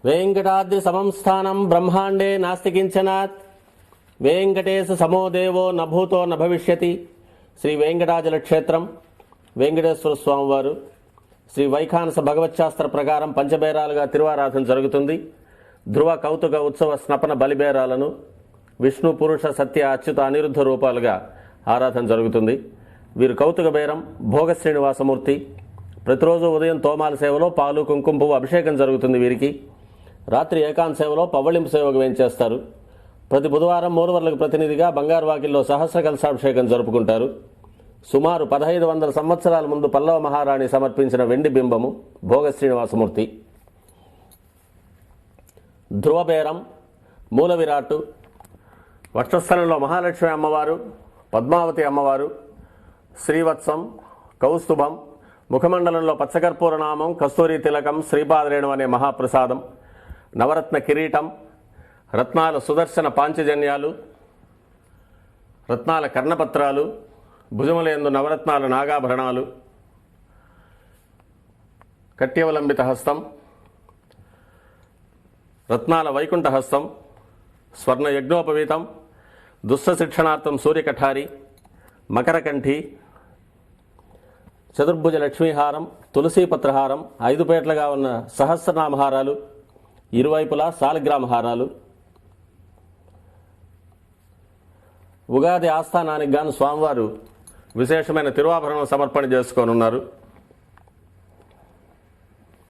వెంకటాద్రి సమం స్థానం బ్రహ్మాండే నాస్తి కించనాత్. వెంకటేశ సమో దేవో నభూతో నభవిష్యతి. శ్రీ వెంకటాచల క్షేత్రం వెంకటేశ్వర స్వామివారు శ్రీ వైఖానస భగవచ్శాస్త్ర ప్రకారం పంచబేరాలుగా తిరువారాధన జరుగుతుంది. ధ్రువ కౌతుక ఉత్సవ స్నపన బలిబేరాలను విష్ణు పురుష సత్య అచ్యుత అనిరుద్ధ రూపాలుగా ఆరాధన జరుగుతుంది. వీరు కౌతుక బేరం భోగ శ్రీనివాసమూర్తి. ప్రతిరోజు ఉదయం తోమాల సేవలో పాలు కుంకుమ పువ్వు అభిషేకం జరుగుతుంది. వీరికి రాత్రి ఏకాంత సేవలో పవ్వళింపు సేవకు వేయించేస్తారు. ప్రతి బుధవారం మూలవర్లకు ప్రతినిధిగా బంగారు వాకిల్లో సహస్ర కలశాభిషేకం జరుపుకుంటారు. సుమారు 1500 సంవత్సరాల ముందు పల్లవ మహారాణి సమర్పించిన వెండి బింబము భోగ శ్రీనివాసమూర్తి. ధ్రువబేరం మూల విరాట్టు. వక్షస్థలంలో మహాలక్ష్మి అమ్మవారు, పద్మావతి అమ్మవారు, శ్రీవత్సం, కౌస్తుభం, ముఖమండలంలో పచ్చకర్పూర నామం, కస్తూరి తిలకం, శ్రీపాదరేణు అనే మహాప్రసాదం, నవరత్న కిరీటం, రత్నాల సుదర్శన పాంచజన్యాలు, రత్నాల కర్ణపత్రాలు, భుజములందు నవరత్నాల నాగాభరణాలు, కట్యవలంబిత హస్తం, రత్నాల వైకుంఠ హస్తం, స్వర్ణ యజ్ఞోపవీతం, దుస్స శిక్షణార్థం సూర్యకఠారి, మకరకంఠి, చతుర్భుజ లక్ష్మీహారం, తులసీపత్రహారం, 5 పేట్లుగా ఉన్న సహస్రనామహారాలు, ఇరువైపులా సాలగ్రామహారాలు. ఉగాది ఆస్థానానికి గాను స్వామివారు విశేషమైన తిరువాభరణం సమర్పణ చేసుకోనున్నారు.